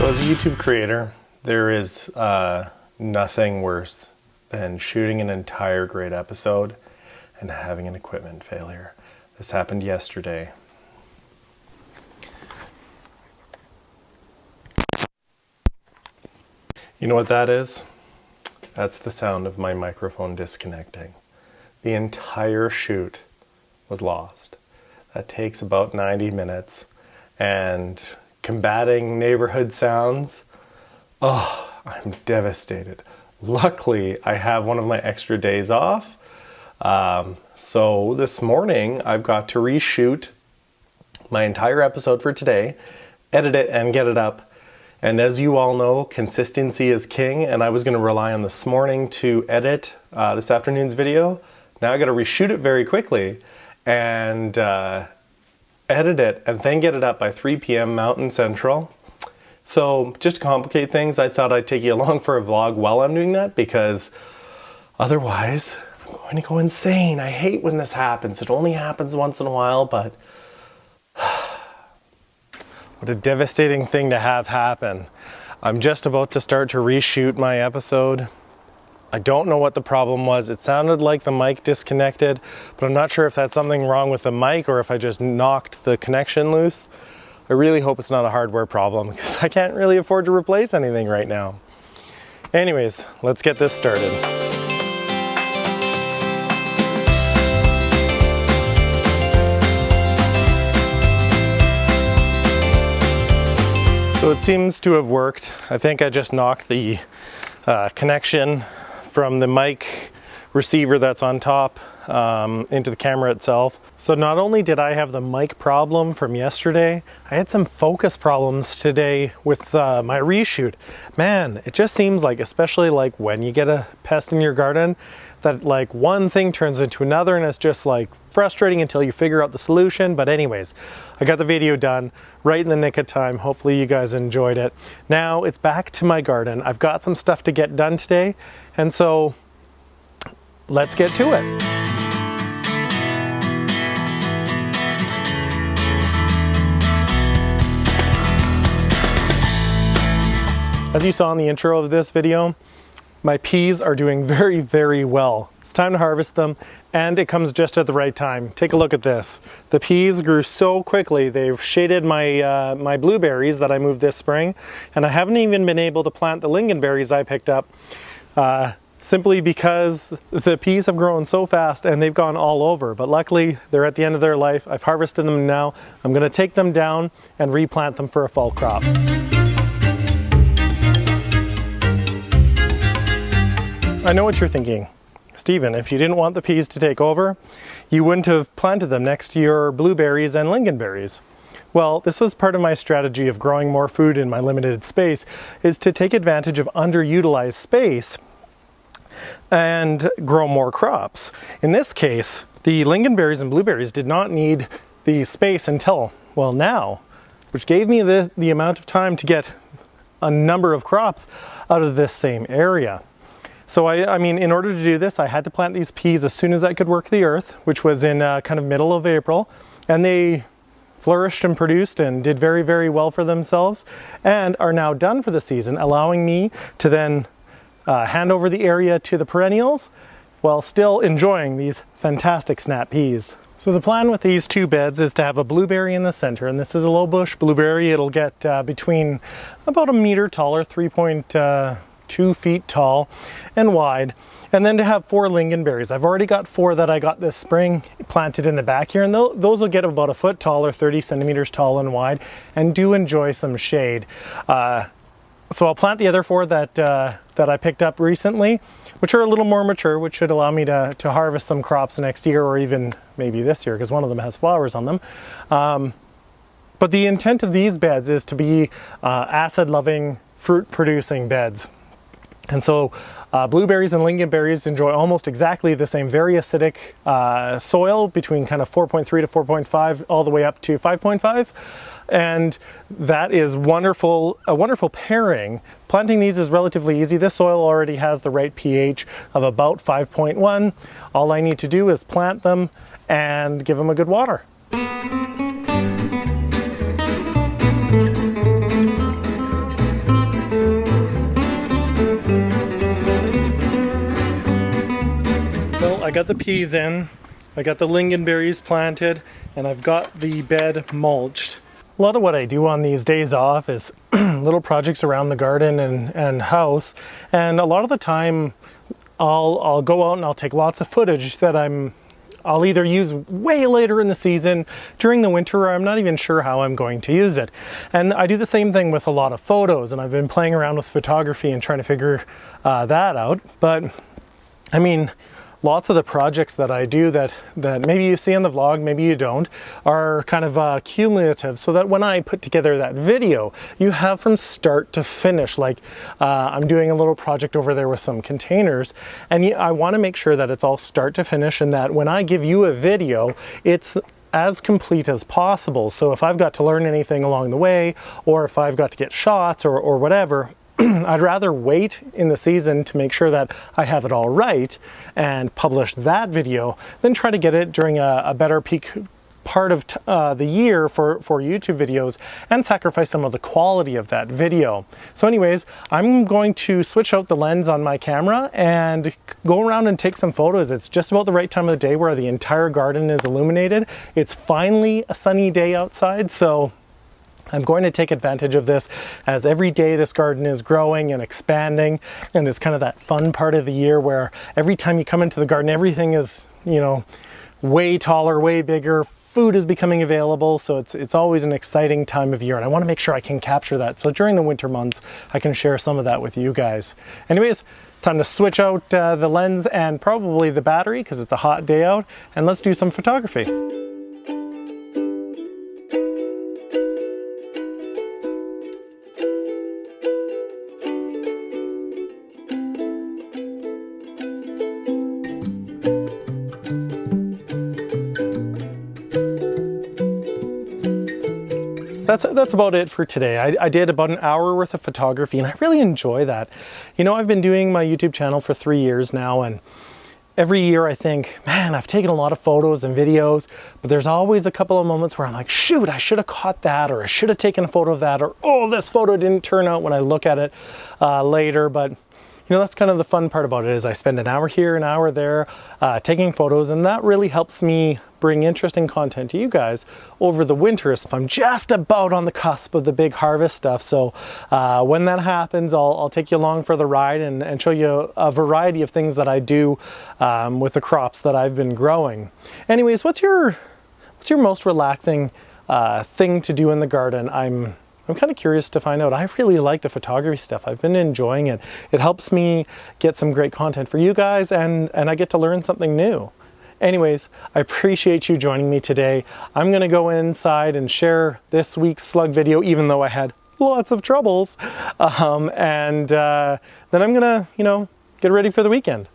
So as a YouTube creator, there is nothing worse than shooting an entire great episode and having an equipment failure. This happened yesterday. You know what that is? That's the sound of my microphone disconnecting. The entire shoot was lost. That takes about 90 minutes, and combating neighborhood sounds, oh, I'm devastated. Luckily, I have one of my extra days off. So this morning, I've got to reshoot my entire episode for today, edit it, and get it up. And as you all know, consistency is king, and I was going to rely on this morning to edit this afternoon's video. Now I got to reshoot it very quickly and edit it, and then get it up by 3 p.m. Mountain Central. So just to complicate things, I thought I'd take you along for a vlog while I'm doing that, because otherwise I'm going to go insane. I hate when this happens. It only happens once in a while, but what a devastating thing to have happen. I'm just about to start to reshoot my episode. I don't know what the problem was. It sounded like the mic disconnected, but I'm not sure if that's something wrong with the mic or if I just knocked the connection loose. I really hope it's not a hardware problem, because I can't really afford to replace anything right now. Anyways, let's get this started. So it seems to have worked. I think I just knocked the connection from the mic receiver that's on top into the camera itself. So not only did I have the mic problem from yesterday, I had some focus problems today with my reshoot. Man, it just seems like, especially like when you get a pest in your garden, that like one thing turns into another, and it's just like frustrating until you figure out the solution. But anyways, I got the video done right in the nick of time. Hopefully you guys enjoyed it. Now it's back to my garden. I've got some stuff to get done today, and so let's get to it. As you saw in the intro of this video, my peas are doing very, very well. It's time to harvest them, and it comes just at the right time. Take a look at this. The peas grew so quickly. They've shaded my my blueberries that I moved this spring, and I haven't even been able to plant the lingonberries I picked up simply because the peas have grown so fast and they've gone all over. But luckily, they're at the end of their life. I've harvested them now. I'm going to take them down and replant them for a fall crop. I know what you're thinking. Stephen, if you didn't want the peas to take over, you wouldn't have planted them next to your blueberries and lingonberries. Well, this was part of my strategy of growing more food in my limited space, is to take advantage of underutilized space and grow more crops. In this case, the lingonberries and blueberries did not need the space until, well, now, which gave me the amount of time to get a number of crops out of this same area. So I mean, in order to do this, I had to plant these peas as soon as I could work the earth, which was in kind of middle of April, and they flourished and produced and did very, very well for themselves, and are now done for the season, allowing me to then hand over the area to the perennials while still enjoying these fantastic snap peas. So the plan with these two beds is to have a blueberry in the center, and this is a low bush blueberry. It'll get between about a meter taller, 3.2 feet tall and wide, and then to have 4 lingonberries. I've already got 4 that I got this spring planted in the back here, and those will get about a foot taller, 30 centimeters tall and wide, and do enjoy some shade. So I'll plant the other 4 that I picked up recently, which are a little more mature, which should allow me to harvest some crops next year, or even maybe this year, because one of them has flowers on them. But the intent of these beds is to be acid-loving, fruit-producing beds. And so blueberries and lingonberries enjoy almost exactly the same very acidic soil, between kind of 4.3 to 4.5 all the way up to 5.5. And that is wonderful, a wonderful pairing. Planting these is relatively easy. This soil already has the right pH of about 5.1. All I need to do is plant them and give them a good water. got the peas in, I got the lingonberries planted, and I've got the bed mulched. A lot of what I do on these days off is little projects around the garden and house, and a lot of the time I'll go out and I'll take lots of footage that I'll either use way later in the season, during the winter, or I'm not even sure how I'm going to use it. And I do the same thing with a lot of photos, and I've been playing around with photography and trying to figure that out. But I mean, lots of the projects that I do that maybe you see in the vlog, maybe you don't, are kind of cumulative, so that when I put together that video, you have from start to finish. Like I'm doing a little project over there with some containers, and I want to make sure that it's all start to finish, and that when I give you a video, it's as complete as possible. So if I've got to learn anything along the way, or if I've got to get shots or whatever, I'd rather wait in the season to make sure that I have it all right and publish that video than try to get it during a better peak part of the year for YouTube videos and sacrifice some of the quality of that video. So anyways, I'm going to switch out the lens on my camera and go around and take some photos. It's just about the right time of the day where the entire garden is illuminated. It's finally a sunny day outside, so I'm going to take advantage of this, as every day this garden is growing and expanding, and it's kind of that fun part of the year where every time you come into the garden, everything is, you know, way taller, way bigger, food is becoming available, so it's always an exciting time of year, and I want to make sure I can capture that, so during the winter months I can share some of that with you guys. Anyways, time to switch out the lens and probably the battery because it's a hot day out, and let's do some photography. That's about it for today. I did about an hour worth of photography, and I really enjoy that. You know, I've been doing my YouTube channel for 3 years now, and every year I think, man, I've taken a lot of photos and videos, but there's always a couple of moments where I'm like, shoot, I should have caught that, or I should have taken a photo of that, or oh, this photo didn't turn out when I look at it later. But you know, that's kind of the fun part about it, is I spend an hour here, an hour there, taking photos, and that really helps me bring interesting content to you guys over the winter. So I'm just about on the cusp of the big harvest stuff, so when that happens, I'll take you along for the ride and show you a variety of things that I do with the crops that I've been growing. Anyways, what's your most relaxing thing to do in the garden? I'm kind of curious to find out. I really like the photography stuff. I've been enjoying it. It helps me get some great content for you guys, and I get to learn something new. Anyways, I appreciate you joining me today. I'm gonna go inside and share this week's slug video, even though I had lots of troubles. Then I'm gonna, you know, get ready for the weekend.